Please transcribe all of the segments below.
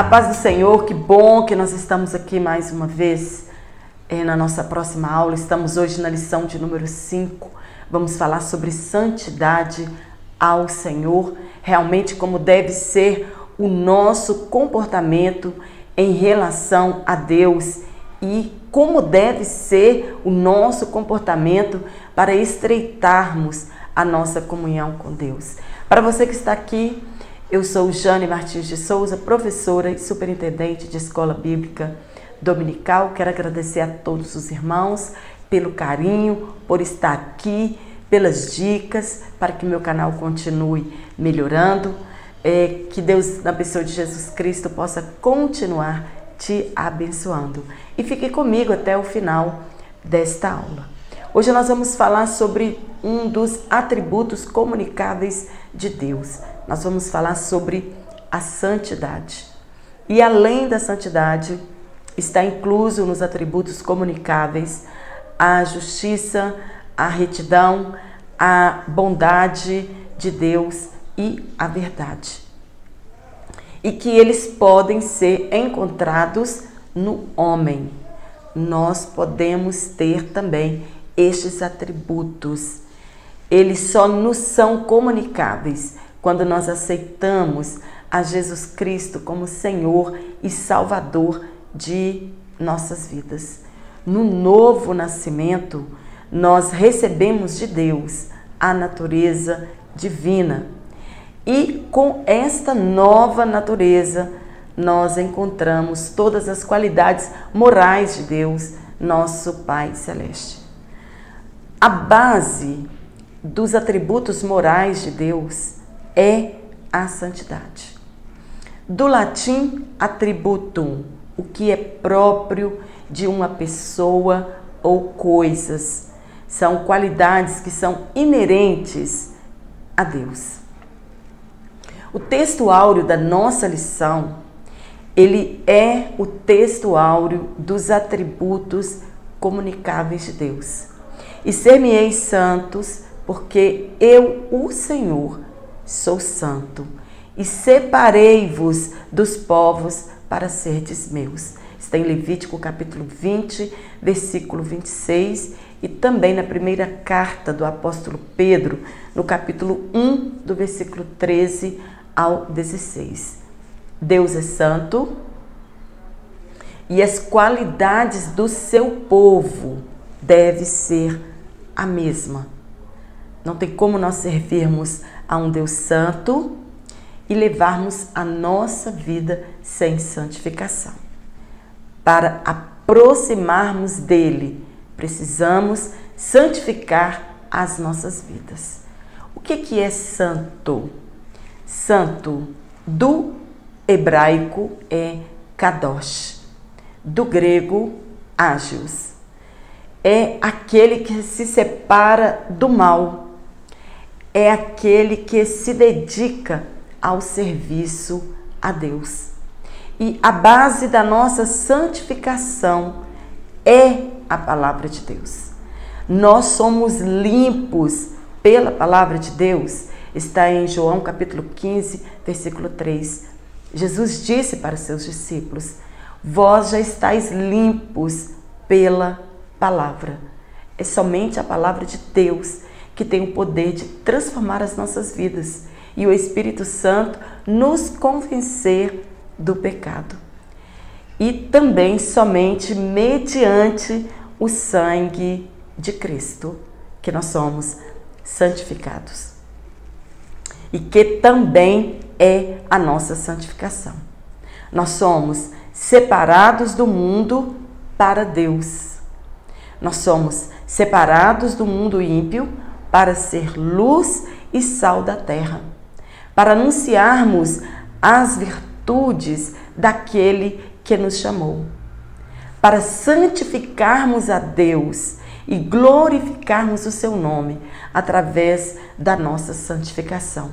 A paz do Senhor, que bom que nós estamos aqui mais uma vez na nossa próxima aula. Estamos hoje na lição de número 5. Vamos falar sobre santidade ao Senhor, realmente como deve ser o nosso comportamento em relação a Deus e como deve ser o nosso comportamento para estreitarmos a nossa comunhão com Deus. Para você que está aqui, eu sou Jane Martins de Souza, professora e superintendente de Escola Bíblica Dominical. Quero agradecer a todos os irmãos pelo carinho, por estar aqui, pelas dicas, para que meu canal continue melhorando. Que Deus, na pessoa de Jesus Cristo, possa continuar te abençoando. E fique comigo até o final desta aula. Hoje nós vamos falar sobre um dos atributos comunicáveis de Deus. Nós vamos falar sobre a santidade. E além da santidade, está incluso nos atributos comunicáveis a justiça, a retidão, a bondade de Deus e a verdade. E que eles podem ser encontrados no homem. Nós podemos ter também estes atributos. Eles só nos são comunicáveis quando nós aceitamos a Jesus Cristo como Senhor e Salvador de nossas vidas. No novo nascimento, nós recebemos de Deus a natureza divina. E com esta nova natureza, nós encontramos todas as qualidades morais de Deus, nosso Pai Celeste. A base dos atributos morais de Deus é a santidade. Do latim attributum, o que é próprio de uma pessoa ou coisas. São qualidades que são inerentes a Deus. O texto áureo da nossa lição, ele é o texto áureo dos atributos comunicáveis de Deus. E ser-me-eis santos, porque eu, o Senhor, sou santo, e separei-vos dos povos para serdes meus. Está em Levítico capítulo 20, versículo 26, e também na primeira carta do apóstolo Pedro, no capítulo 1, do versículo 13 ao 16. Deus é santo e as qualidades do seu povo devem ser a mesma. Não tem como nós servirmos a um Deus santo e levarmos a nossa vida sem santificação. Para aproximarmos dele, precisamos santificar as nossas vidas. O que é santo? Santo do hebraico é kadosh, do grego ágios. É aquele que se separa do mal, é aquele que se dedica ao serviço a Deus. E a base da nossa santificação é a palavra de Deus. Nós somos limpos pela palavra de Deus. Está em João capítulo 15, versículo 3. Jesus disse para seus discípulos: vós já estáis limpos pela palavra. É somente a palavra de Deus que tem o poder de transformar as nossas vidas e o Espírito Santo nos convencer do pecado. E também somente mediante o sangue de Cristo que nós somos santificados. E que também é a nossa santificação. Nós somos separados do mundo para Deus. Nós somos separados do mundo ímpio para ser luz e sal da terra, para anunciarmos as virtudes daquele que nos chamou, para santificarmos a Deus e glorificarmos o seu nome através da nossa santificação.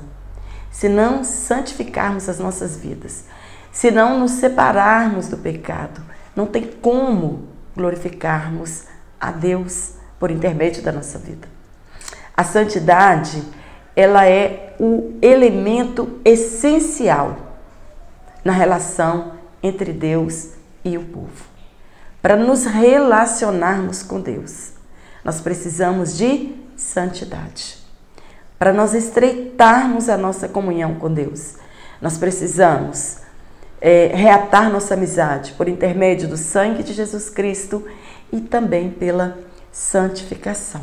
Se não santificarmos as nossas vidas, se não nos separarmos do pecado, não tem como glorificarmos a Deus por intermédio da nossa vida. A santidade, ela é o elemento essencial na relação entre Deus e o povo. Para nos relacionarmos com Deus, nós precisamos de santidade. Para nós estreitarmos a nossa comunhão com Deus, nós precisamos reatar nossa amizade por intermédio do sangue de Jesus Cristo e também pela santificação.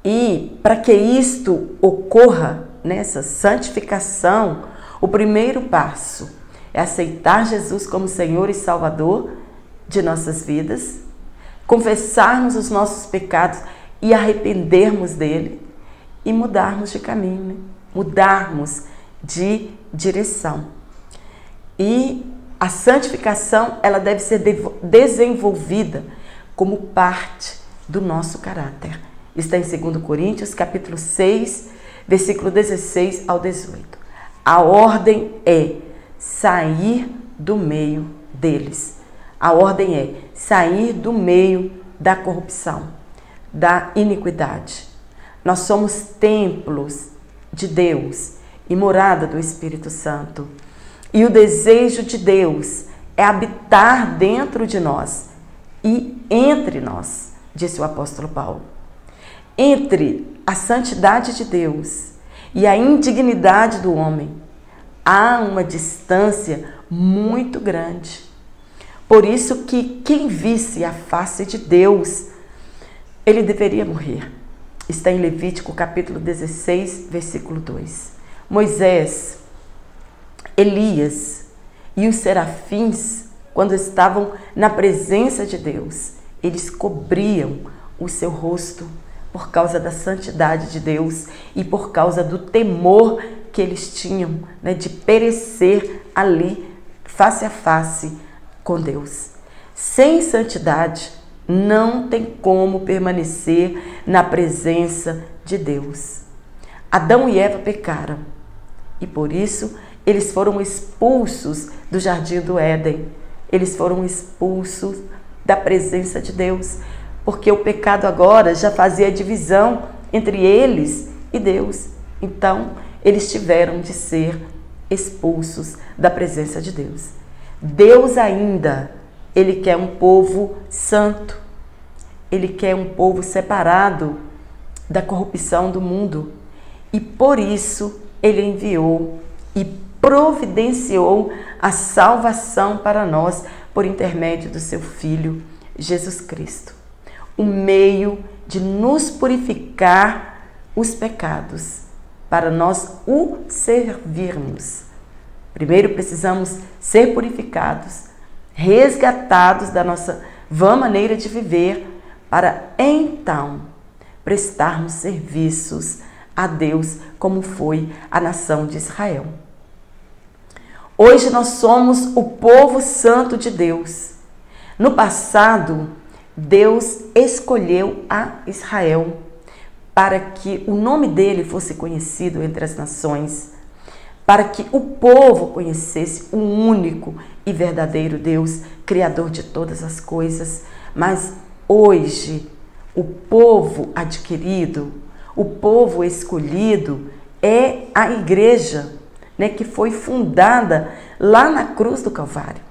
E para que isto ocorra, nessa santificação, o primeiro passo é aceitar Jesus como Senhor e Salvador de nossas vidas, confessarmos os nossos pecados e arrependermos dele e mudarmos de caminho, né? Mudarmos de direção. E a santificação, ela deve ser desenvolvida como parte do nosso caráter. Está em 2 Coríntios, capítulo 6, versículo 16 ao 18. A ordem é sair do meio deles. A ordem é sair do meio da corrupção, da iniquidade. Nós somos templos de Deus e morada do Espírito Santo. E o desejo de Deus é habitar dentro de nós e entre nós, disse o apóstolo Paulo. Entre a santidade de Deus e a indignidade do homem, há uma distância muito grande. Por isso que quem visse a face de Deus, ele deveria morrer. Está em Levítico capítulo 16, versículo 2. Moisés, Elias e os serafins, quando estavam na presença de Deus, eles cobriam o seu rosto por causa da santidade de Deus e por causa do temor que eles tinham, né, de perecer ali, face a face com Deus. Sem santidade, não tem como permanecer na presença de Deus. Adão e Eva pecaram e por isso eles foram expulsos do jardim do Éden. Eles foram expulsos da presença de Deus, porque o pecado agora já fazia divisão entre eles e Deus. Então, eles tiveram de ser expulsos da presença de Deus. Deus ainda, Ele quer um povo santo. Ele quer um povo separado da corrupção do mundo. E por isso, Ele enviou e providenciou a salvação para nós por intermédio do seu Filho, Jesus Cristo. O meio de nos purificar os pecados, para nós o servirmos. Primeiro precisamos ser purificados, resgatados da nossa vã maneira de viver, para então prestarmos serviços a Deus, como foi a nação de Israel. Hoje nós somos o povo santo de Deus. No passado, Deus escolheu a Israel para que o nome dele fosse conhecido entre as nações, para que o povo conhecesse o único e verdadeiro Deus, Criador de todas as coisas. Mas hoje, o povo adquirido, o povo escolhido é a igreja, né, que foi fundada lá na cruz do Calvário.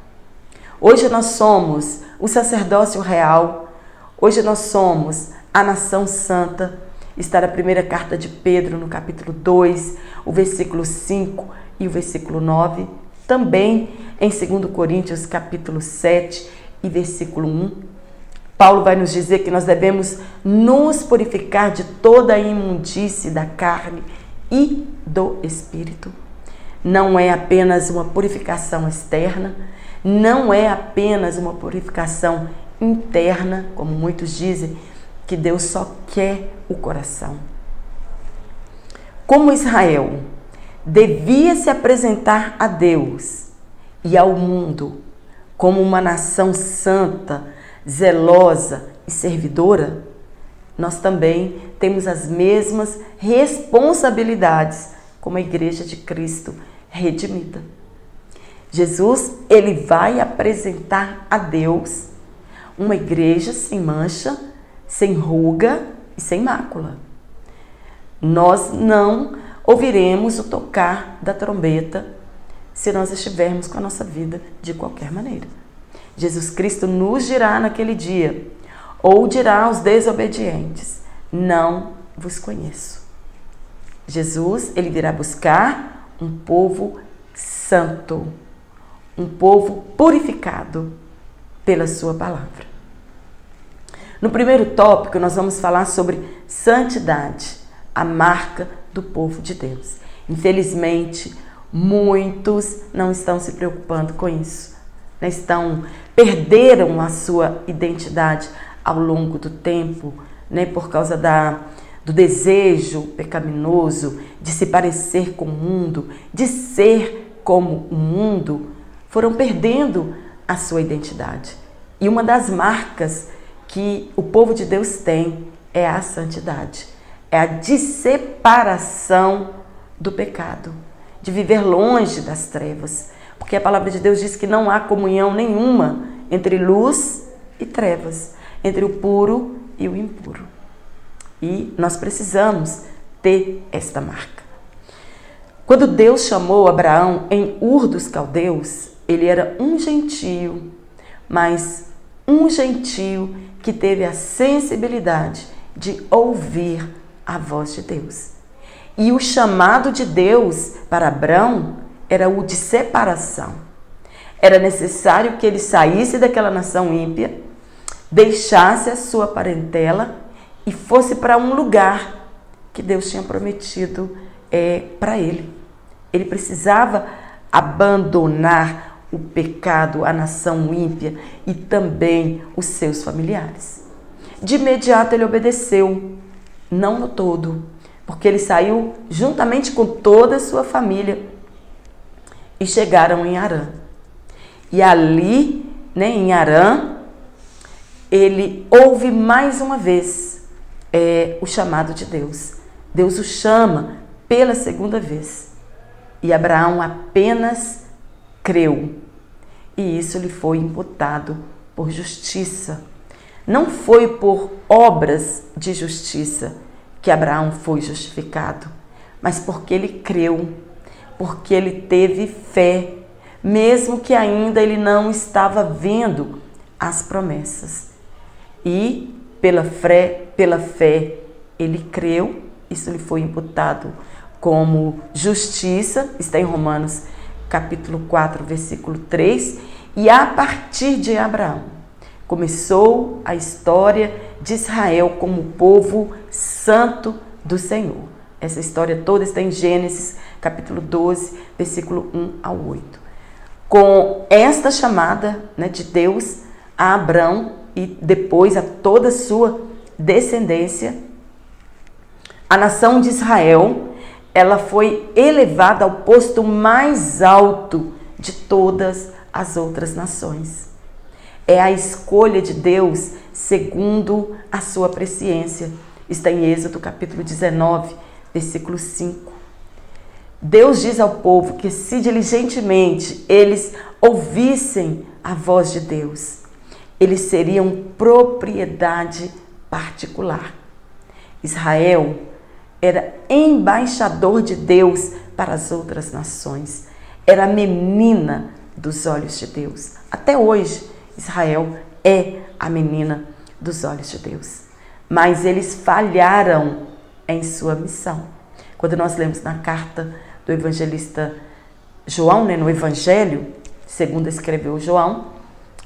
Hoje nós somos o sacerdócio real, hoje nós somos a nação santa. Está na primeira carta de Pedro, no capítulo 2, o versículo 5 e o versículo 9. Também em 2 Coríntios, capítulo 7 e versículo 1. Paulo vai nos dizer que nós devemos nos purificar de toda a imundície da carne e do espírito. Não é apenas uma purificação externa, não é apenas uma purificação interna, como muitos dizem, que Deus só quer o coração. Como Israel devia se apresentar a Deus e ao mundo como uma nação santa, zelosa e servidora, nós também temos as mesmas responsabilidades como a Igreja de Cristo redimida. Jesus, ele vai apresentar a Deus uma igreja sem mancha, sem ruga e sem mácula. Nós não ouviremos o tocar da trombeta se nós estivermos com a nossa vida de qualquer maneira. Jesus Cristo nos dirá naquele dia, ou dirá aos desobedientes: não vos conheço. Jesus, ele virá buscar um povo santo, um povo purificado pela sua palavra. No primeiro tópico, nós vamos falar sobre santidade, a marca do povo de Deus. Infelizmente, muitos não estão se preocupando com isso. Perderam a sua identidade ao longo do tempo, por causa do desejo pecaminoso de se parecer com o mundo, de ser como o mundo, foram perdendo a sua identidade. E uma das marcas que o povo de Deus tem é a santidade, é a de separação do pecado, de viver longe das trevas, porque a palavra de Deus diz que não há comunhão nenhuma entre luz e trevas, entre o puro e o impuro. E nós precisamos ter esta marca. Quando Deus chamou Abraão em Ur dos Caldeus, ele era um gentio, mas um gentio que teve a sensibilidade de ouvir a voz de Deus. E o chamado de Deus para Abraão era o de separação. Era necessário que ele saísse daquela nação ímpia, deixasse a sua parentela e fosse para um lugar que Deus tinha prometido para ele. Ele precisava abandonar o pecado, a nação ímpia e também os seus familiares. De imediato ele obedeceu, não no todo, porque ele saiu juntamente com toda a sua família e chegaram em Harã. E ali, em Harã, ele ouve mais uma vez o chamado de Deus. Deus o chama pela segunda vez. E Abraão apenas creu. E isso lhe foi imputado por justiça. Não foi por obras de justiça que Abraão foi justificado, mas porque ele creu, porque ele teve fé, mesmo que ainda ele não estava vendo as promessas. E pela fé ele creu, isso lhe foi imputado como justiça, está em Romanos capítulo 4, versículo 3, e a partir de Abraão começou a história de Israel como povo santo do Senhor. Essa história toda está em Gênesis, capítulo 12, versículo 1 ao 8. Com esta chamada, de Deus a Abrão e depois a toda a sua descendência, a nação de Israel, ela foi elevada ao posto mais alto de todas as outras nações. É a escolha de Deus segundo a sua presciência. Está em Êxodo capítulo 19, versículo 5. Deus diz ao povo que se diligentemente eles ouvissem a voz de Deus, eles seriam propriedade particular. Israel era embaixador de Deus para as outras nações. Era a menina dos olhos de Deus. Até hoje, Israel é a menina dos olhos de Deus. Mas eles falharam em sua missão. Quando nós lemos na carta do evangelista João, no Evangelho, segundo escreveu João,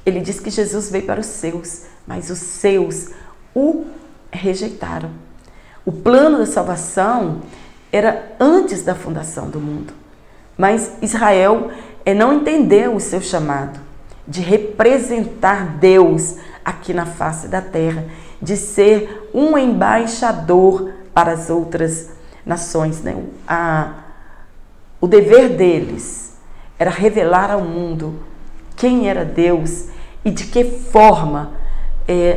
ele diz que Jesus veio para os seus, mas os seus o rejeitaram. O plano da salvação era antes da fundação do mundo, mas Israel não entendeu o seu chamado de representar Deus aqui na face da terra, de ser um embaixador para as outras nações. O dever deles era revelar ao mundo quem era Deus e de que forma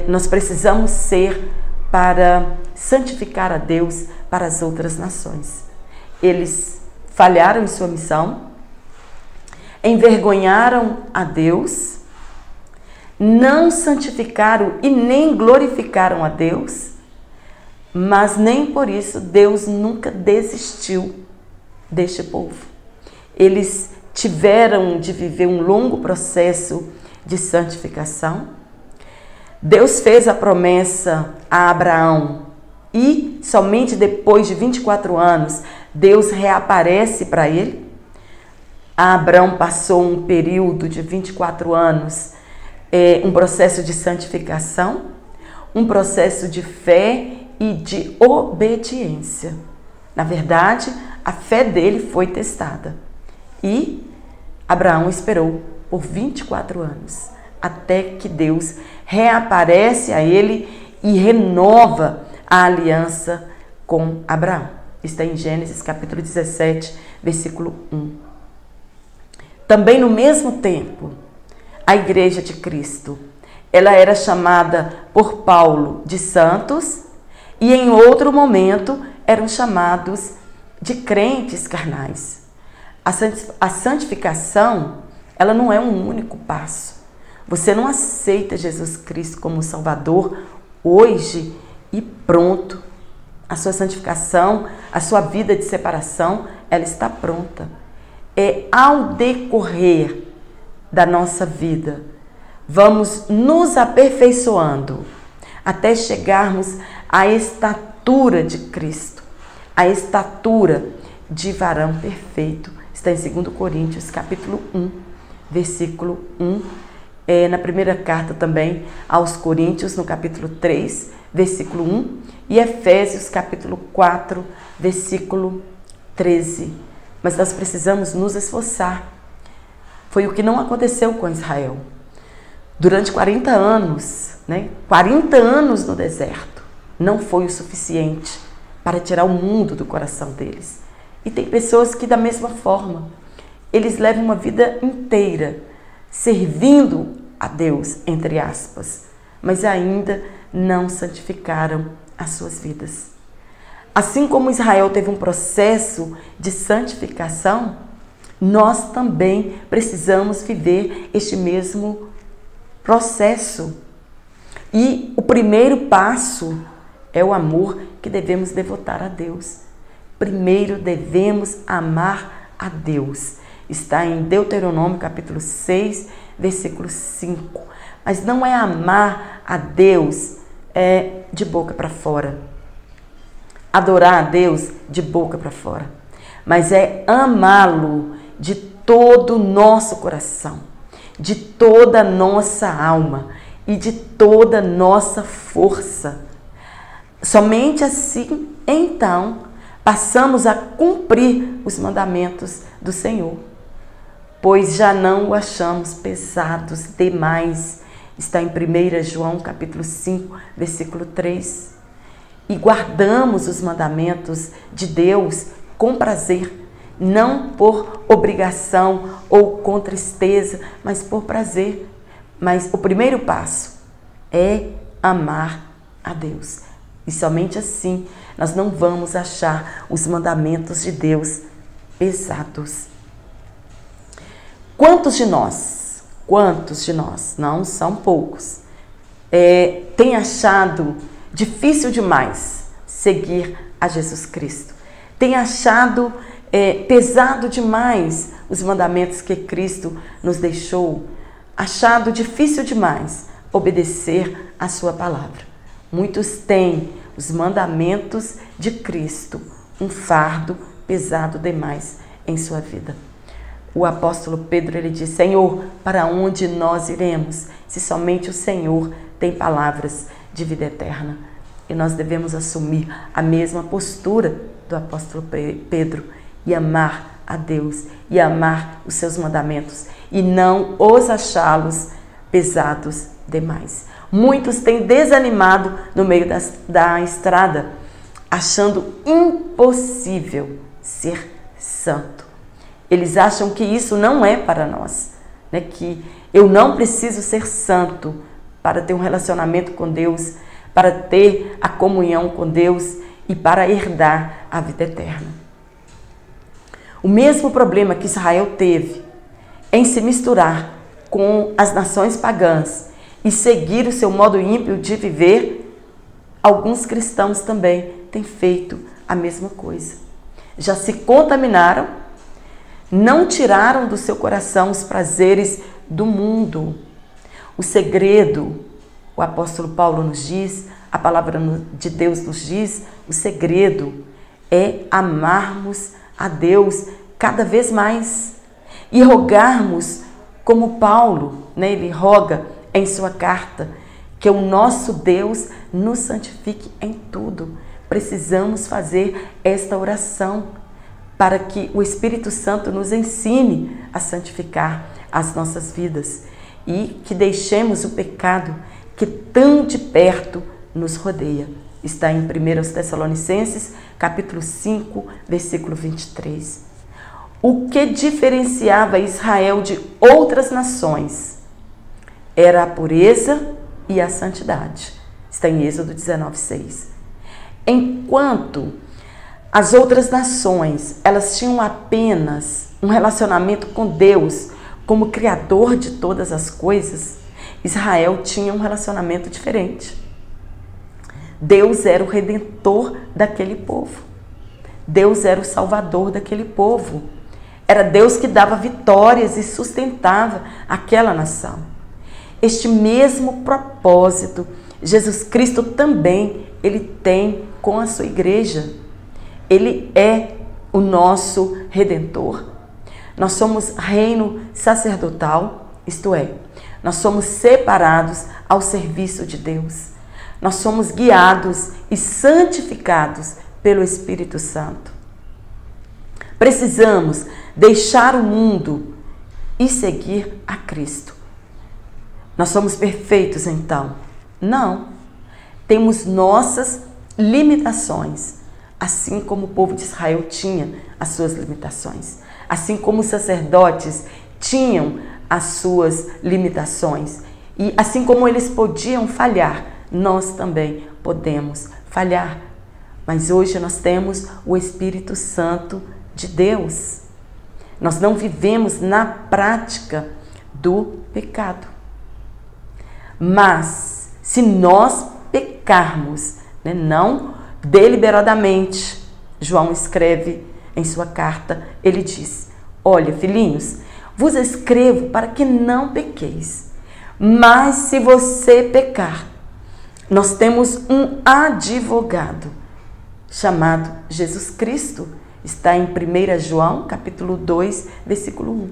nós precisamos ser para santificar a Deus para as outras nações. Eles falharam em sua missão, envergonharam a Deus, não santificaram e nem glorificaram a Deus, mas nem por isso Deus nunca desistiu deste povo. Eles tiveram de viver um longo processo de santificação. Deus fez a promessa a Abraão e somente depois de 24 anos Deus reaparece para ele. Abraão passou um período de 24 anos, um processo de santificação, um processo de fé e de obediência. Na verdade, a fé dele foi testada e Abraão esperou por 24 anos, até que Deus reaparece a ele e renova a aliança com Abraão. Está em Gênesis capítulo 17, versículo 1. Também no mesmo tempo, a Igreja de Cristo, ela era chamada por Paulo de santos e em outro momento eram chamados de crentes carnais. A santificação, ela não é um único passo. Você não aceita Jesus Cristo como Salvador hoje e pronto. A sua santificação, a sua vida de separação, ela está pronta. É ao decorrer da nossa vida, vamos nos aperfeiçoando até chegarmos à estatura de Cristo, à estatura de varão perfeito. Está em 2 Coríntios, capítulo 1, versículo 1. Na primeira carta também aos Coríntios, no capítulo 3, versículo 1. E Efésios, capítulo 4, versículo 13. Mas nós precisamos nos esforçar. Foi o que não aconteceu com Israel. Durante 40 anos, 40 anos no deserto, não foi o suficiente para tirar o mundo do coração deles. E tem pessoas que da mesma forma, eles levam uma vida inteira servindo a Deus, entre aspas, mas ainda não santificaram as suas vidas. Assim como Israel teve um processo de santificação, nós também precisamos viver este mesmo processo. E o primeiro passo é o amor que devemos devotar a Deus. Primeiro devemos amar a Deus. Está em Deuteronômio capítulo 6, versículo 5. Mas não é amar a Deus de boca para fora. Adorar a Deus de boca para fora. Mas é amá-lo de todo o nosso coração, de toda a nossa alma e de toda a nossa força. Somente assim, então, passamos a cumprir os mandamentos do Senhor, pois já não o achamos pesados demais. Está em 1 João capítulo 5, versículo 3. E guardamos os mandamentos de Deus com prazer, não por obrigação ou com tristeza, mas por prazer. Mas o primeiro passo é amar a Deus. E somente assim nós não vamos achar os mandamentos de Deus pesados. Quantos de nós, não são poucos, têm achado difícil demais seguir a Jesus Cristo? Tem achado pesado demais os mandamentos que Cristo nos deixou? Achado difícil demais obedecer a sua palavra? Muitos têm os mandamentos de Cristo um fardo pesado demais em sua vida. O apóstolo Pedro, ele diz: Senhor, para onde nós iremos, se somente o Senhor tem palavras de vida eterna? E nós devemos assumir a mesma postura do apóstolo Pedro e amar a Deus e amar os seus mandamentos e não os achá-los pesados demais. Muitos têm desanimado no meio da estrada, achando impossível ser santo. Eles acham que isso não é para nós, que eu não preciso ser santo para ter um relacionamento com Deus, para ter a comunhão com Deus e para herdar a vida eterna. O mesmo problema que Israel teve em se misturar com as nações pagãs e seguir o seu modo ímpio de viver, alguns cristãos também têm feito a mesma coisa. Já se contaminaram, Não tiraram do seu coração os prazeres do mundo. O segredo, o apóstolo Paulo nos diz, a palavra de Deus nos diz, o segredo é amarmos a Deus cada vez mais e rogarmos, como Paulo, né, ele roga em sua carta, que o nosso Deus nos santifique em tudo. Precisamos fazer esta oração para que o Espírito Santo nos ensine a santificar as nossas vidas e que deixemos o pecado que tão de perto nos rodeia. Está em 1 Tessalonicenses, capítulo 5, versículo 23. O que diferenciava Israel de outras nações era a pureza e a santidade. Está em Êxodo 19:6. Enquanto as outras nações, elas tinham apenas um relacionamento com Deus como Criador de todas as coisas, Israel tinha um relacionamento diferente. Deus era o Redentor daquele povo. Deus era o Salvador daquele povo. Era Deus que dava vitórias e sustentava aquela nação. Este mesmo propósito, Jesus Cristo também, ele tem com a sua igreja. Ele é o nosso Redentor. Nós somos reino sacerdotal, isto é, nós somos separados ao serviço de Deus. Nós somos guiados e santificados pelo Espírito Santo. Precisamos deixar o mundo e seguir a Cristo. Nós somos perfeitos então? Não. Temos nossas limitações, assim como o povo de Israel tinha as suas limitações, assim como os sacerdotes tinham as suas limitações, e assim como eles podiam falhar, nós também podemos falhar. Mas hoje nós temos o Espírito Santo de Deus. Nós não vivemos na prática do pecado. Mas se nós pecarmos, né, não deliberadamente, João escreve em sua carta, ele diz: olha, filhinhos, vos escrevo para que não pequeis. Mas se você pecar, nós temos um advogado chamado Jesus Cristo. Está em 1 João, capítulo 2, versículo 1.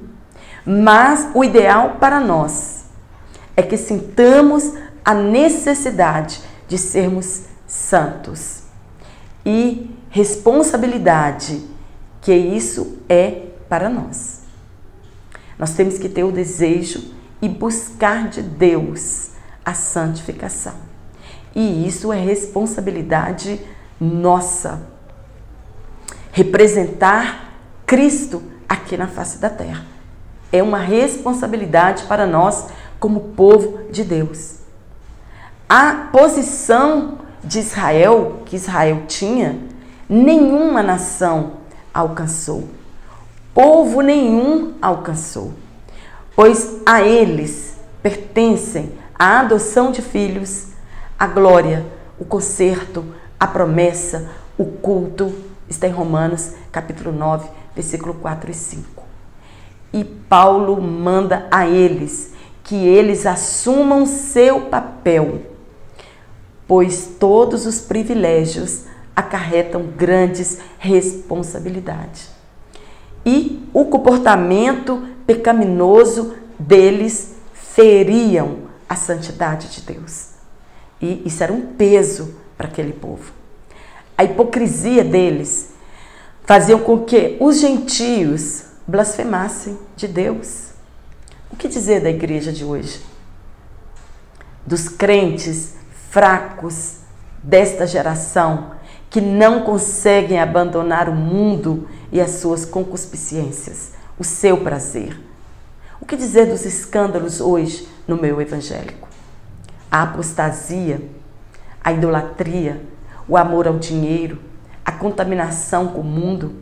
Mas o ideal para nós é que sintamos a necessidade de sermos santos e responsabilidade que isso é para nós. Nós temos que ter o desejo e buscar de Deus a santificação. E isso é responsabilidade nossa. Representar Cristo aqui na face da terra é uma responsabilidade para nós como povo de Deus. A posição de Israel, que Israel tinha, nenhuma nação alcançou. Povo nenhum alcançou. Pois a eles pertencem a adoção de filhos, a glória, o conserto, a promessa, o culto. Está em Romanos, capítulo 9, versículo 4 e 5. E Paulo manda a eles que eles assumam seu papel, pois todos os privilégios acarretam grandes responsabilidades. E o comportamento pecaminoso deles feriam a santidade de Deus. E isso era um peso para aquele povo. A hipocrisia deles fazia com que os gentios blasfemassem de Deus. O que dizer da igreja de hoje? Dos crentes fracos desta geração que não conseguem abandonar o mundo e as suas concupiscências, o seu prazer. O que dizer dos escândalos hoje no meio evangélico? A apostasia, a idolatria, o amor ao dinheiro, a contaminação com o mundo,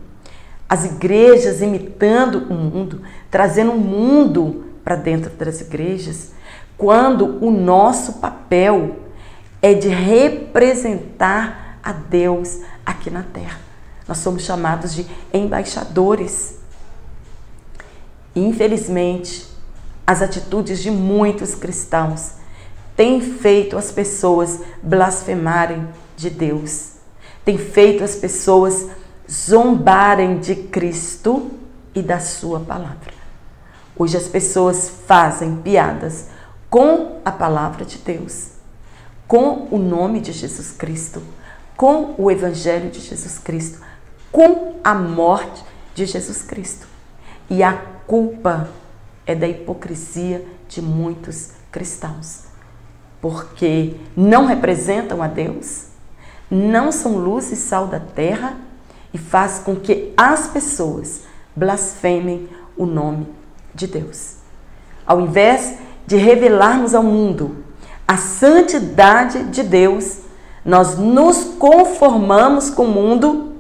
as igrejas imitando o mundo, trazendo o mundo para dentro das igrejas, quando o nosso papel é de representar a Deus aqui na terra. Nós somos chamados de embaixadores. E, infelizmente, as atitudes de muitos cristãos têm feito as pessoas blasfemarem de Deus, têm feito as pessoas zombarem de Cristo e da sua palavra. Hoje as pessoas fazem piadas com a palavra de Deus, com o nome de Jesus Cristo, com o Evangelho de Jesus Cristo, com a morte de Jesus Cristo. E a culpa é da hipocrisia de muitos cristãos, porque não representam a Deus, não são luz e sal da terra e faz com que as pessoas blasfemem o nome de Deus. Ao invés de revelarmos ao mundo a santidade de Deus, nós nos conformamos com o mundo,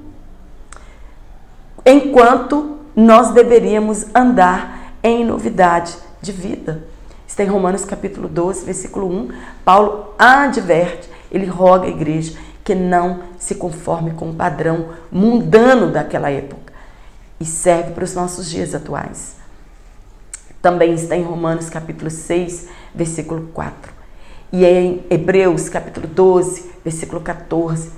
enquanto nós deveríamos andar em novidade de vida. Está em Romanos capítulo 12, versículo 1. Paulo adverte, ele roga à igreja que não se conforme com o padrão mundano daquela época, e serve para os nossos dias atuais. Também está em Romanos capítulo 6, versículo 4. E em Hebreus capítulo 12, versículo 14,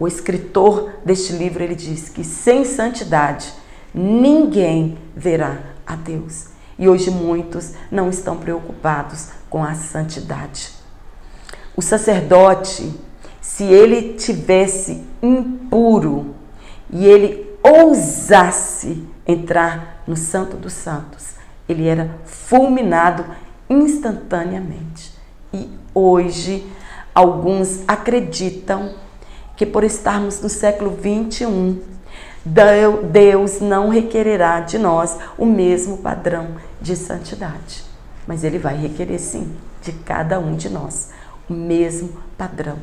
o escritor deste livro, ele diz que sem santidade ninguém verá a Deus. E hoje muitos não estão preocupados com a santidade. O sacerdote, se ele tivesse impuro e ele ousasse entrar no Santo dos Santos, ele era fulminado instantaneamente. E hoje alguns acreditam que por estarmos no século 21, Deus não requererá de nós o mesmo padrão de santidade. Mas Ele vai requerer sim, de cada um de nós, o mesmo padrão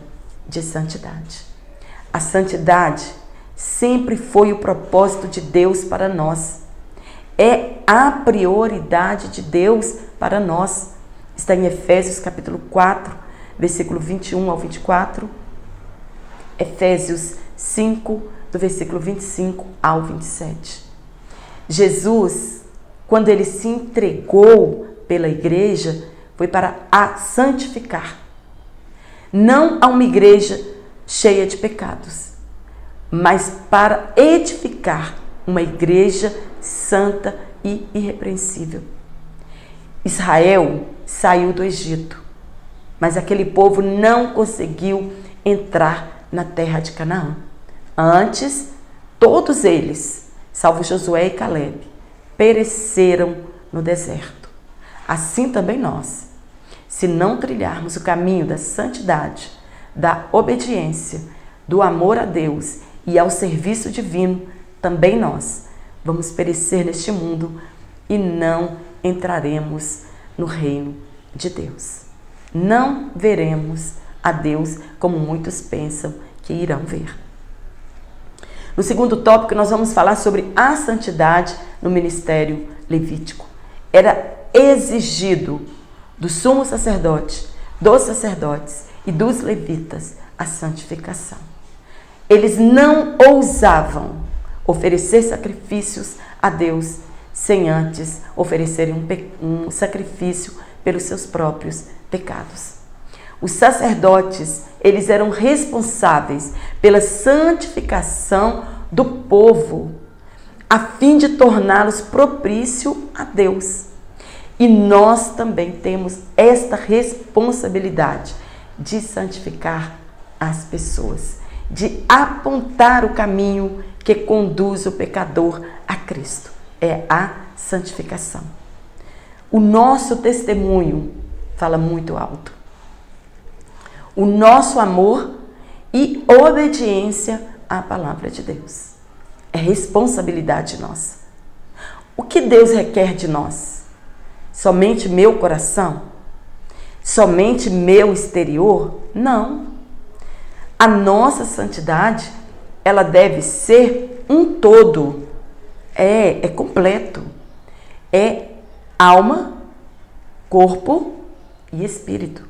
de santidade. A santidade sempre foi o propósito de Deus para nós. É a prioridade de Deus para nós. Está em Efésios capítulo 4, versículo 21 ao 24. Efésios 5, do versículo 25 ao 27. Jesus, quando ele se entregou pela igreja, foi para a santificar. Não a uma igreja cheia de pecados, mas para edificar uma igreja santa e irrepreensível. Israel saiu do Egito, mas aquele povo não conseguiu entrar na terra de Canaã. Antes, todos eles, salvo Josué e Caleb, pereceram no deserto. Assim também nós, se não trilharmos o caminho da santidade, da obediência, do amor a Deus e ao serviço divino, também nós vamos perecer neste mundo e não entraremos no reino de Deus. Não veremos a Deus como muitos pensam que irão ver. No segundo tópico, nós vamos falar sobre a santidade no ministério levítico. Era exigido do sumo sacerdote, dos sacerdotes e dos levitas a santificação. Eles não ousavam oferecer sacrifícios a Deus sem antes oferecerem um sacrifício pelos seus próprios pecados. Os sacerdotes, eles eram responsáveis pela santificação do povo, a fim de torná-los propício a Deus. E nós também temos esta responsabilidade de santificar as pessoas, de apontar o caminho que conduz o pecador a Cristo. É a santificação. O nosso testemunho fala muito alto. O nosso amor e obediência à palavra de Deus. É responsabilidade nossa. O que Deus requer de nós? Somente meu coração? Somente meu exterior? Não. A nossa santidade, ela deve ser um todo. É completo. É alma, corpo e espírito.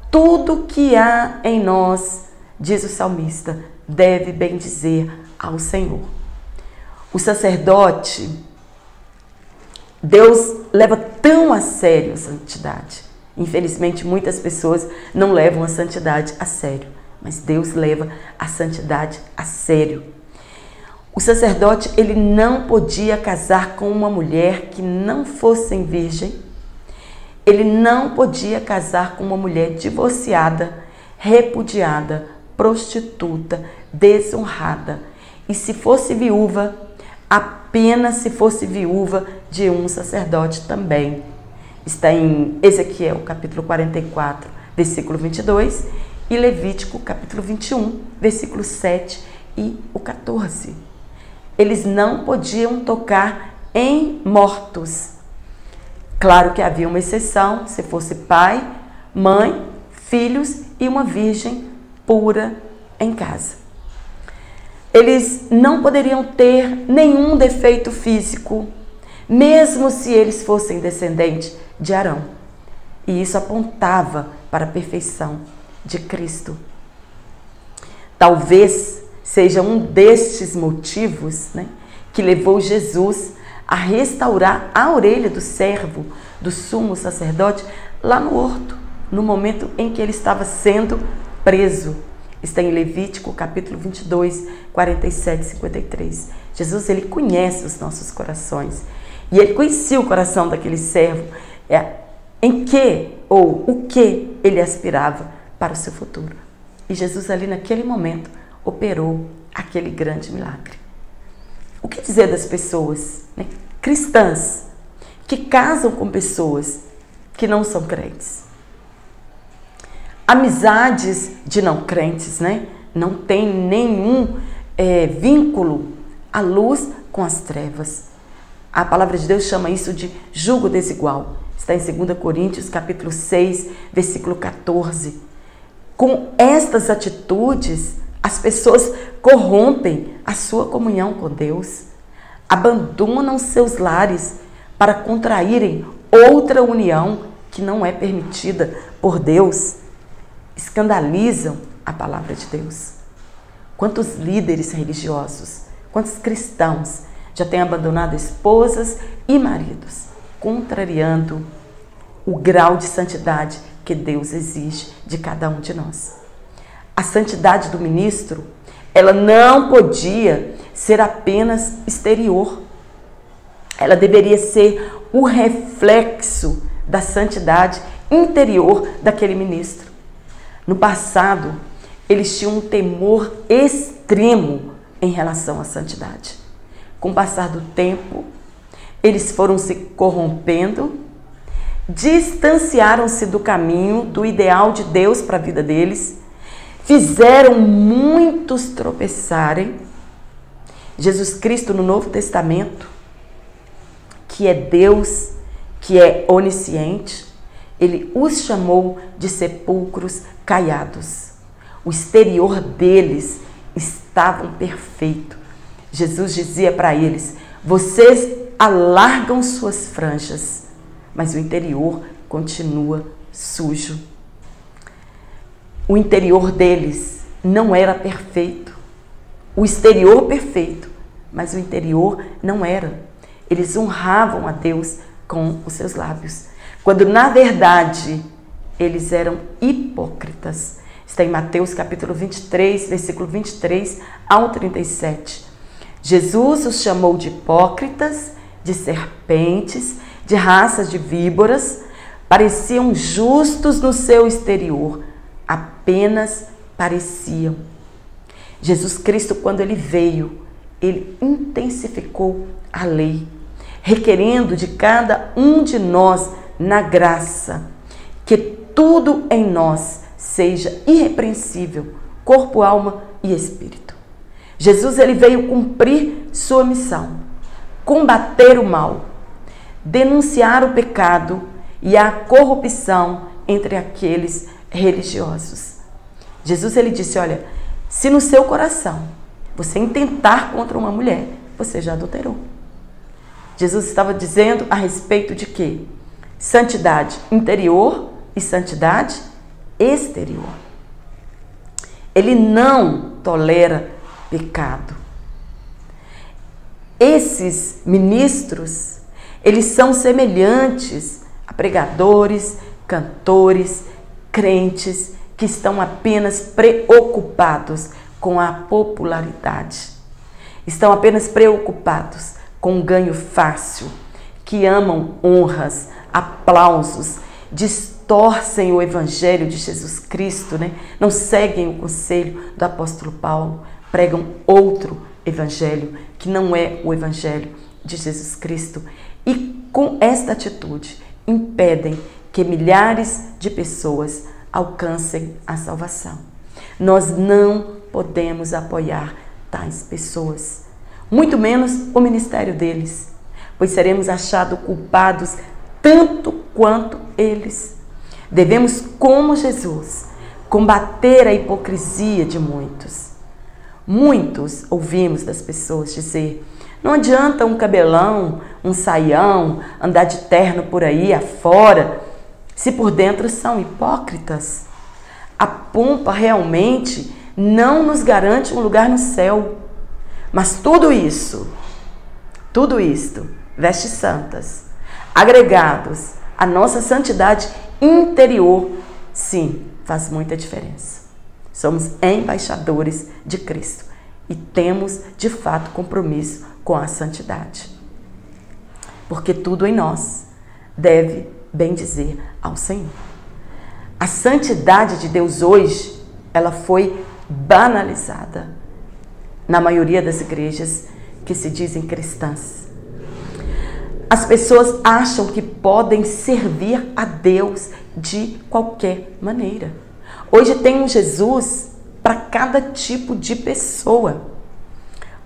Tudo que há em nós, diz o salmista, deve bendizer ao Senhor. O sacerdote, Deus leva tão a sério a santidade. Infelizmente, muitas pessoas não levam a santidade a sério, mas Deus leva a santidade a sério. O sacerdote, ele não podia casar com uma mulher que não fosse virgem. Ele não podia casar com uma mulher divorciada, repudiada, prostituta, desonrada. E se fosse viúva, apenas se fosse viúva de um sacerdote também. Está em Ezequiel, capítulo 44, versículo 22, e Levítico, capítulo 21, versículo 7 e o 14. Eles não podiam tocar em mortos. Claro que havia uma exceção, se fosse pai, mãe, filhos e uma virgem pura em casa. Eles não poderiam ter nenhum defeito físico, mesmo se eles fossem descendentes de Arão. E isso apontava para a perfeição de Cristo. Talvez seja um destes motivos, que levou Jesus a restaurar a orelha do servo do sumo sacerdote lá no horto, no momento em que ele estava sendo preso. Está em Levítico, capítulo 22, 47 e 53. Jesus, ele conhece os nossos corações. E ele conhecia o coração daquele servo, em que ou o que ele aspirava para o seu futuro. E Jesus ali naquele momento operou aquele grande milagre. O que dizer das pessoas cristãs que casam com pessoas que não são crentes? Amizades de não crentes, não tem nenhum vínculo à luz com as trevas. A palavra de Deus chama isso de jugo desigual. Está em 2 Coríntios, capítulo 6, versículo 14. Com estas atitudes, as pessoas corrompem a sua comunhão com Deus, abandonam seus lares para contraírem outra união que não é permitida por Deus, escandalizam a palavra de Deus. Quantos líderes religiosos, quantos cristãos já têm abandonado esposas e maridos, contrariando o grau de santidade que Deus exige de cada um de nós. A santidade do ministro, ela não podia ser apenas exterior. Ela deveria ser o reflexo da santidade interior daquele ministro. No passado, eles tinham um temor extremo em relação à santidade. Com o passar do tempo, eles foram se corrompendo, distanciaram-se do caminho, do ideal de Deus para a vida deles, fizeram muitos tropeçarem. Jesus Cristo, no Novo Testamento, que é Deus, que é onisciente, ele os chamou de sepulcros caiados. O exterior deles estava perfeito. Jesus dizia para eles: vocês alargam suas franjas, mas o interior continua sujo. O interior deles não era perfeito. O exterior perfeito, mas o interior não era. Eles honravam a Deus com os seus lábios, quando na verdade eles eram hipócritas. Está em Mateus capítulo 23, versículo 23 ao 37. Jesus os chamou de hipócritas, de serpentes, de raças de víboras. Pareciam justos no seu exterior, apenas pareciam. Jesus Cristo, quando ele veio, ele intensificou a lei, requerendo de cada um de nós, na graça, que tudo em nós seja irrepreensível, corpo, alma e espírito. Jesus, ele veio cumprir sua missão, combater o mal, denunciar o pecado e a corrupção entre aqueles religiosos. Jesus, ele disse: olha, se no seu coração você intentar contra uma mulher, você já adulterou. Jesus estava dizendo a respeito de quê? Santidade interior e santidade exterior. Ele não tolera pecado. Esses ministros, Eles são semelhantes a pregadores, cantores, crentes que estão apenas preocupados com a popularidade. Estão apenas preocupados com o ganho fácil, que amam honras, aplausos, distorcem o evangelho de Jesus Cristo, né? Não seguem o conselho do apóstolo Paulo, pregam outro evangelho que não é o evangelho de Jesus Cristo e com esta atitude impedem que milhares de pessoas alcancem a salvação. Nós não podemos apoiar tais pessoas, muito menos o ministério deles, pois seremos achados culpados tanto quanto eles. Devemos, como Jesus, combater a hipocrisia de muitos. Muitos ouvimos das pessoas dizer: não adianta um cabelão, um saião, andar de terno por aí afora, se por dentro são hipócritas. A pompa realmente não nos garante um lugar no céu. Mas tudo isto, vestes santas, agregados à nossa santidade interior, sim, faz muita diferença. Somos embaixadores de Cristo e temos, de fato, compromisso com a santidade. Porque tudo em nós deve bendizer ao Senhor. A santidade de Deus hoje, ela foi banalizada na maioria das igrejas que se dizem cristãs. As pessoas acham que podem servir a Deus de qualquer maneira. Hoje tem um Jesus para cada tipo de pessoa.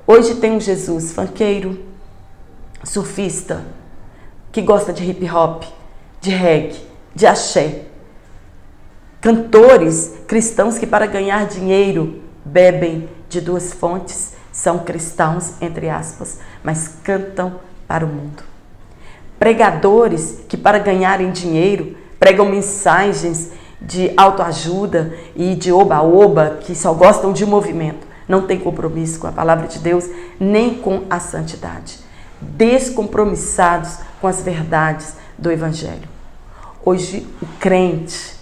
Hoje tem um Jesus funkeiro, surfista, que gosta de hip hop, de reggae, de axé. Cantores cristãos que para ganhar dinheiro bebem de duas fontes, são cristãos, entre aspas, mas cantam para o mundo. Pregadores que para ganharem dinheiro pregam mensagens de autoajuda e de oba-oba, que só gostam de movimento, não tem compromisso com a palavra de Deus, nem com a santidade. Descompromissados com as verdades do Evangelho. Hoje o crente,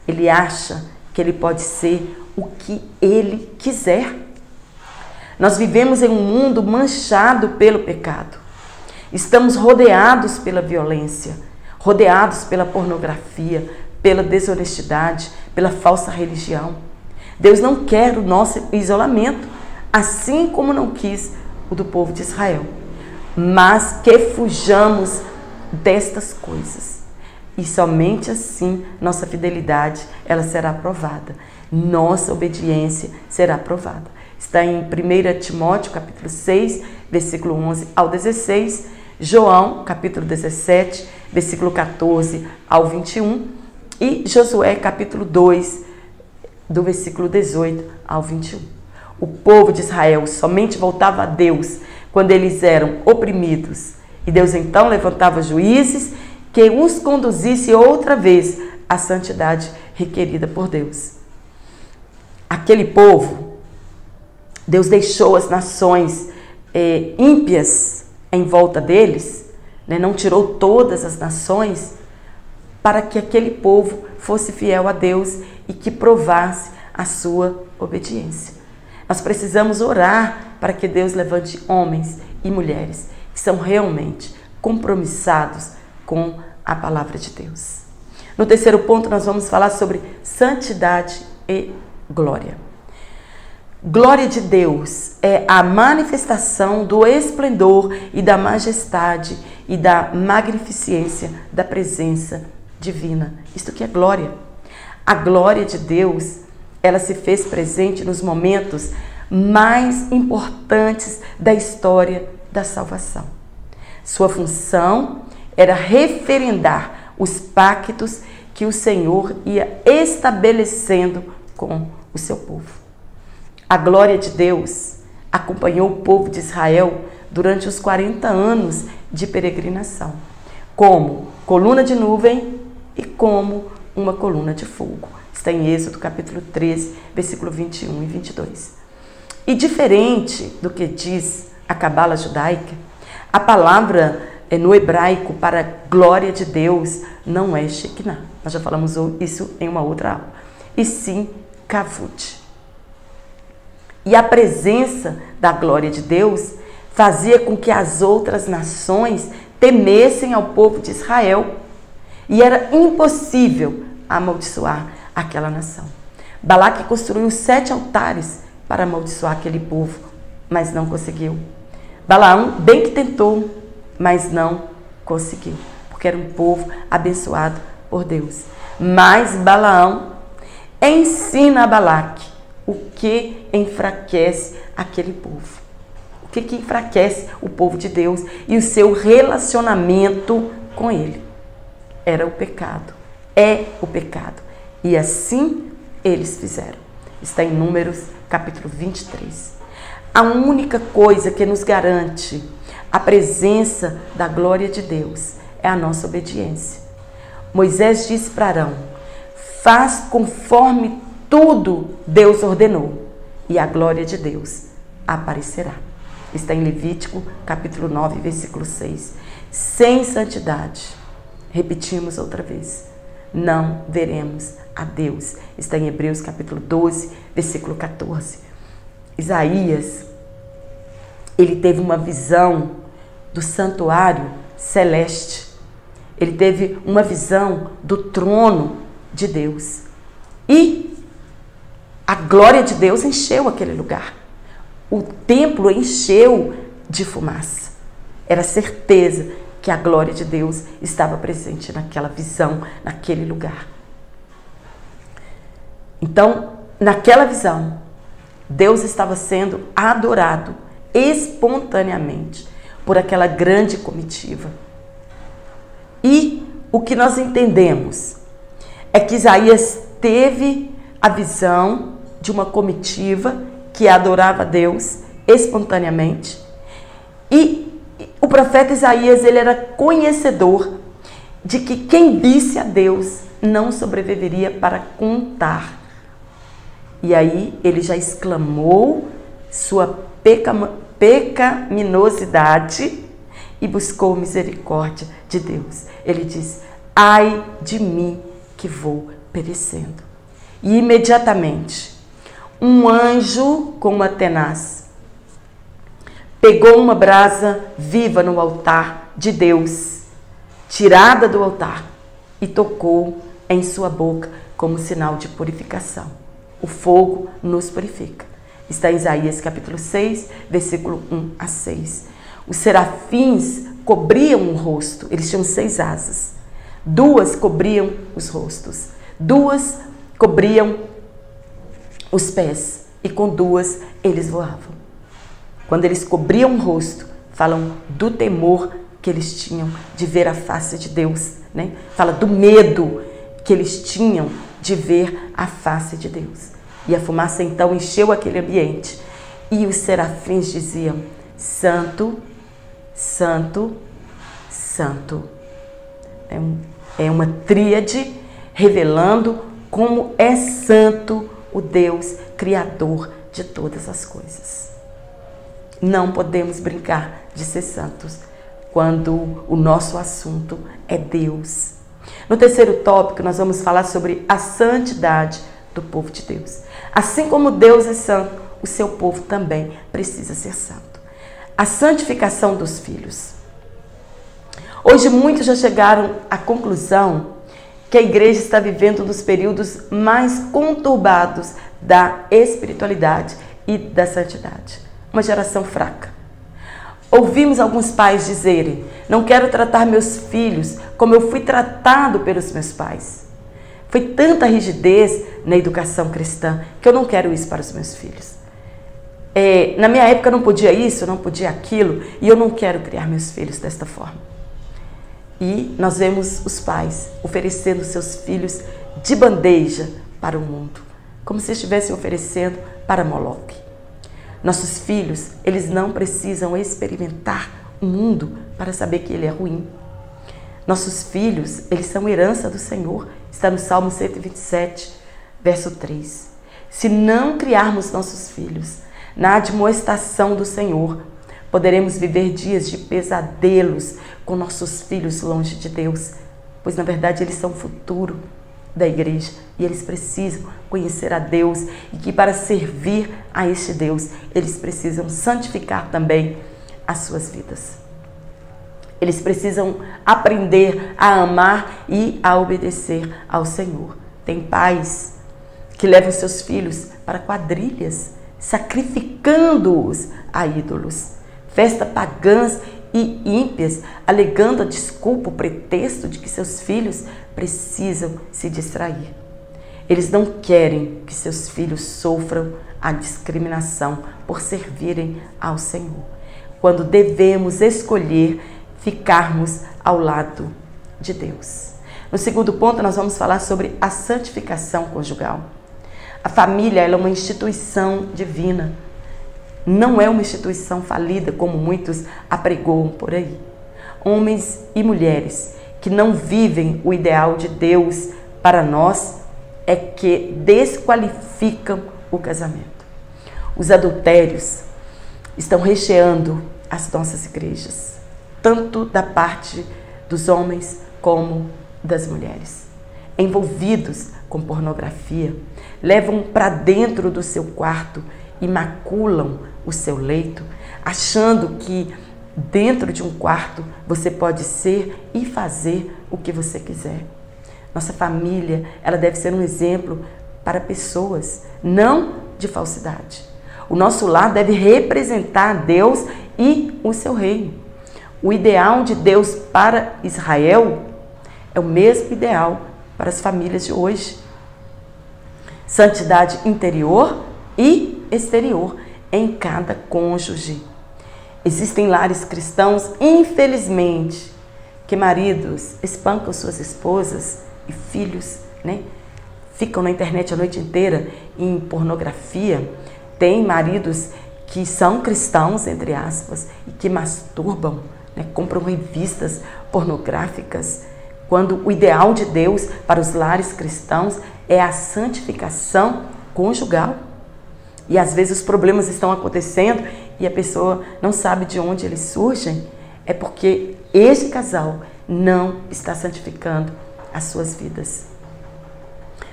ele acha que ele pode ser o que ele quiser. Nós vivemos em um mundo manchado pelo pecado. Estamos rodeados pela violência, rodeados pela pornografia, pela desonestidade, pela falsa religião. Deus não quer o nosso isolamento, assim como não quis o do povo de Israel, mas que fujamos destas coisas. E somente assim nossa fidelidade ela será aprovada, nossa obediência será aprovada. Está em 1 Timóteo, capítulo 6, versículo 11 ao 16, João, capítulo 17, versículo 14 ao 21 e Josué, capítulo 2, do versículo 18 ao 21. O povo de Israel somente voltava a Deus quando eles eram oprimidos e Deus então levantava juízes que os conduzisse outra vez à santidade requerida por Deus. Aquele povo, Deus deixou as nações ímpias em volta deles, né? Não tirou todas as nações, para que aquele povo fosse fiel a Deus e que provasse a sua obediência. Nós precisamos orar para que Deus levante homens e mulheres que são realmente compromissados com a palavra de Deus. No terceiro ponto, nós vamos falar sobre santidade e glória. Glória de Deus é a manifestação do esplendor e da majestade e da magnificência da presença divina. Isto que é glória. A glória de Deus, ela se fez presente nos momentos mais importantes da história da salvação. Sua função era referendar os pactos que o Senhor ia estabelecendo com o seu povo. A glória de Deus acompanhou o povo de Israel durante os 40 anos de peregrinação, como coluna de nuvem e como uma coluna de fogo. Está em Êxodo capítulo 13, versículo 21 e 22. E diferente do que diz a cabala judaica, a palavra no hebraico para glória de Deus não é Shekinah. Nós já falamos isso em uma outra aula. E sim Kavod. E a presença da glória de Deus fazia com que as outras nações temessem ao povo de Israel. E era impossível amaldiçoar aquela nação. Balaque construiu 7 altares para amaldiçoar aquele povo, mas não conseguiu. Balaão bem que tentou, mas não conseguiu, porque era um povo abençoado por Deus. Mas Balaão ensina a Balaque o que enfraquece aquele povo. O que enfraquece o povo de Deus e o seu relacionamento com ele. Era o pecado. É o pecado. E assim eles fizeram. Está em Números capítulo 23. A única coisa que nos garante a presença da glória de Deus é a nossa obediência. Moisés disse para Arão: faz conforme tudo Deus ordenou, e a glória de Deus aparecerá. Está em Levítico capítulo 9, versículo 6. Sem santidade, repetimos outra vez, não veremos a Deus. Está em Hebreus capítulo 12, versículo 14. Isaías, ele teve uma visão do santuário celeste. Ele teve uma visão do trono de Deus. E a glória de Deus encheu aquele lugar. O templo encheu de fumaça. Era certeza que a glória de Deus estava presente naquela visão, naquele lugar. Então, naquela visão, Deus estava sendo adorado espontaneamente por aquela grande comitiva. E o que nós entendemos é que Isaías teve a visão de uma comitiva que adorava a Deus espontaneamente. E o profeta Isaías, ele era conhecedor de que quem visse a Deus não sobreviveria para contar. E aí ele já exclamou sua pecaminosidade e buscou misericórdia de Deus. Ele diz: ai de mim que vou perecendo. E imediatamente um anjo com uma tenaz pegou uma brasa viva no altar de Deus, tirada do altar, e tocou em sua boca como sinal de purificação. O fogo nos purifica. Está em Isaías capítulo 6, versículo 1 a 6. Os serafins cobriam o rosto, eles tinham 6 asas. 2 cobriam os rostos, 2 cobriam os pés, e com 2 eles voavam. Quando eles cobriam o rosto, falam do temor que eles tinham de ver a face de Deus, né? Fala do medo que eles tinham de ver a face de Deus. E a fumaça então encheu aquele ambiente. E os serafins diziam: Santo, Santo, Santo. É uma tríade revelando como é santo o Deus criador de todas as coisas. Não podemos brincar de ser santos quando o nosso assunto é Deus. No terceiro tópico, nós vamos falar sobre a santidade do povo de Deus. Assim como Deus é santo, o seu povo também precisa ser santo. A santificação dos filhos. Hoje muitos já chegaram à conclusão que a igreja está vivendo um dos períodos mais conturbados da espiritualidade e da santidade. Uma geração fraca. Ouvimos alguns pais dizerem: não quero tratar meus filhos como eu fui tratado pelos meus pais. Foi tanta rigidez na educação cristã que eu não quero isso para os meus filhos. Na minha época eu não podia isso, não podia aquilo, e eu não quero criar meus filhos desta forma. E nós vemos os pais oferecendo seus filhos de bandeja para o mundo, como se estivessem oferecendo para Moloque. Nossos filhos, eles não precisam experimentar o mundo para saber que ele é ruim. Nossos filhos, eles são herança do Senhor. Está no Salmo 127, verso 3. Se não criarmos nossos filhos na admoestação do Senhor, Poderemos viver dias de pesadelos com nossos filhos longe de Deus, pois na verdade eles são o futuro da igreja e eles precisam conhecer a Deus e que para servir a este Deus eles precisam santificar também as suas vidas. Eles precisam aprender a amar e a obedecer ao Senhor. Tem pais que levam seus filhos para quadrilhas, sacrificando-os a ídolos, festas pagãs e ímpias, alegando a desculpa, o pretexto de que seus filhos precisam se distrair. Eles não querem que seus filhos sofram a discriminação por servirem ao Senhor, quando devemos escolher ficarmos ao lado de Deus. No segundo ponto, nós vamos falar sobre a santificação conjugal. A família ela é uma instituição divina. Não é uma instituição falida, como muitos apregoam por aí. Homens e mulheres que não vivem o ideal de Deus para nós é que desqualificam o casamento. Os adultérios estão recheando as nossas igrejas, tanto da parte dos homens como das mulheres. Envolvidos com pornografia, levam para dentro do seu quarto e maculam o seu leito, achando que dentro de um quarto você pode ser e fazer o que você quiser. Nossa família, ela deve ser um exemplo para pessoas, não de falsidade. O nosso lar deve representar Deus e o seu reino. O ideal de Deus para Israel é o mesmo ideal para as famílias de hoje. Santidade interior e exterior em cada cônjuge. Existem lares cristãos, infelizmente, que maridos espancam suas esposas e filhos, ficam na internet a noite inteira em pornografia. Tem maridos que são cristãos, entre aspas, e que masturbam, compram revistas pornográficas, quando o ideal de Deus para os lares cristãos é a santificação conjugal. E às vezes os problemas estão acontecendo e a pessoa não sabe de onde eles surgem, é porque esse casal não está santificando as suas vidas.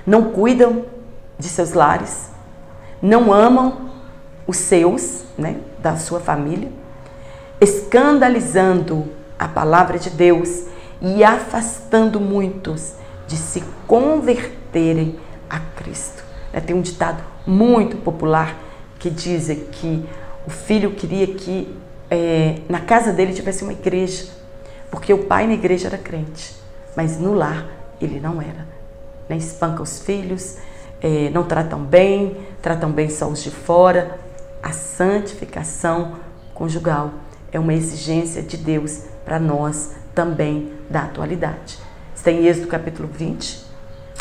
Não cuidam de seus lares, não amam os seus, da sua família, escandalizando a palavra de Deus e afastando muitos de se converterem a Cristo. Tem um ditado muito popular que diz que o filho queria que na casa dele tivesse uma igreja, porque o pai na igreja era crente, mas no lar ele não era. Espanca os filhos, não tratam bem só os de fora. A santificação conjugal é uma exigência de Deus para nós também da atualidade. Está em Êxodo capítulo 20,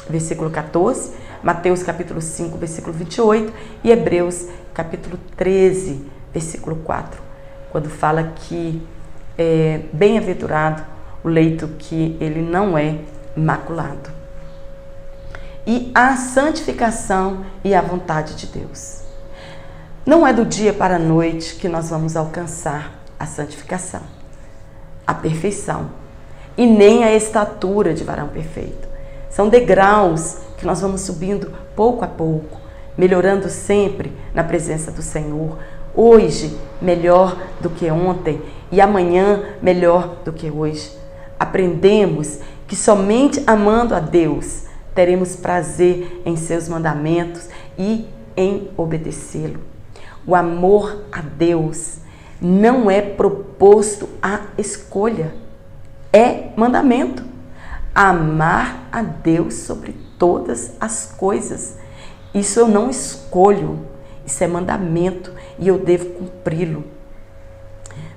versículo 14, Mateus capítulo 5, versículo 28 e Hebreus capítulo 13, versículo 4, quando fala que é bem-aventurado o leito que ele não é maculado. E a santificação e a vontade de Deus. Não é do dia para a noite que nós vamos alcançar a santificação, a perfeição, e nem a estatura de varão perfeito. São degraus que nós vamos subindo pouco a pouco, melhorando sempre na presença do Senhor. Hoje, melhor do que ontem, e amanhã, melhor do que hoje. Aprendemos que somente amando a Deus, teremos prazer em seus mandamentos e em obedecê-lo. O amor a Deus não é proposto à escolha, é mandamento. Amar a Deus sobre todas as coisas. Isso eu não escolho, isso é mandamento e eu devo cumpri-lo.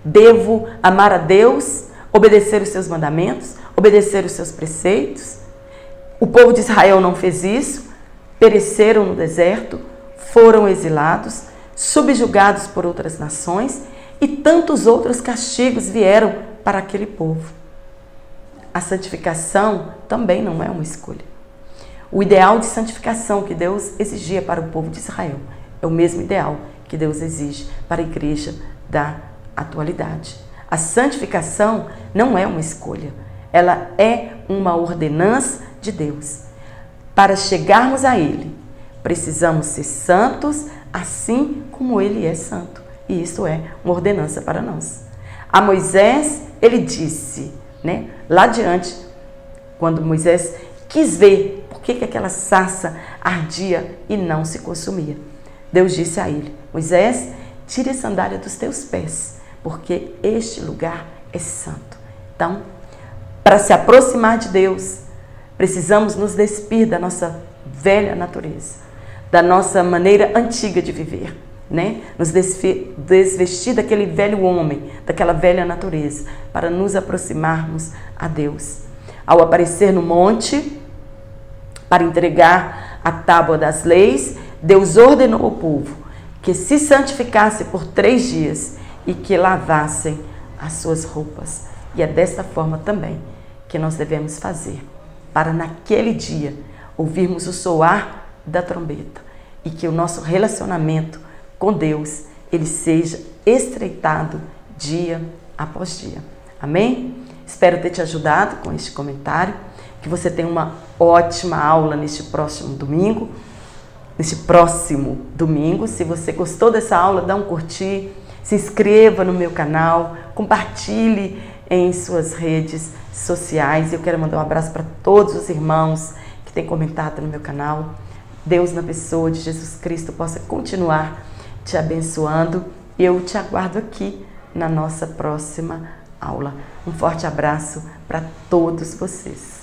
Devo amar a Deus, obedecer os seus mandamentos, obedecer os seus preceitos. O povo de Israel não fez isso, pereceram no deserto, foram exilados, subjugados por outras nações e tantos outros castigos vieram para aquele povo. A santificação também não é uma escolha. O ideal de santificação que Deus exigia para o povo de Israel é o mesmo ideal que Deus exige para a igreja da atualidade. A santificação não é uma escolha, ela é uma ordenança de Deus. Para chegarmos a Ele, precisamos ser santos, assim como Ele é santo. E isso é uma ordenança para nós. A Moisés, ele disse, né, lá adiante, quando Moisés quis ver por que aquela sarça ardia e não se consumia. Deus disse a ele: Moisés, tire a sandália dos teus pés, porque este lugar é santo. Então, para se aproximar de Deus, precisamos nos despir da nossa velha natureza, da nossa maneira antiga de viver, né? Nos desvestir daquele velho homem, daquela velha natureza, para nos aproximarmos a Deus. Ao aparecer no monte, para entregar a tábua das leis, Deus ordenou ao povo que se santificasse por 3 dias e que lavassem as suas roupas. E é desta forma também que nós devemos fazer, para naquele dia ouvirmos o soar da trombeta e que o nosso relacionamento com Deus, ele seja estreitado dia após dia. Amém? Espero ter te ajudado com este comentário, que você tenha uma ótima aula neste próximo domingo. Se você gostou dessa aula, dá um curtir, se inscreva no meu canal, compartilhe em suas redes sociais. Eu quero mandar um abraço para todos os irmãos que têm comentado no meu canal. Deus, na pessoa de Jesus Cristo, possa continuar te abençoando. Eu te aguardo aqui na nossa próxima aula. Um forte abraço para todos vocês.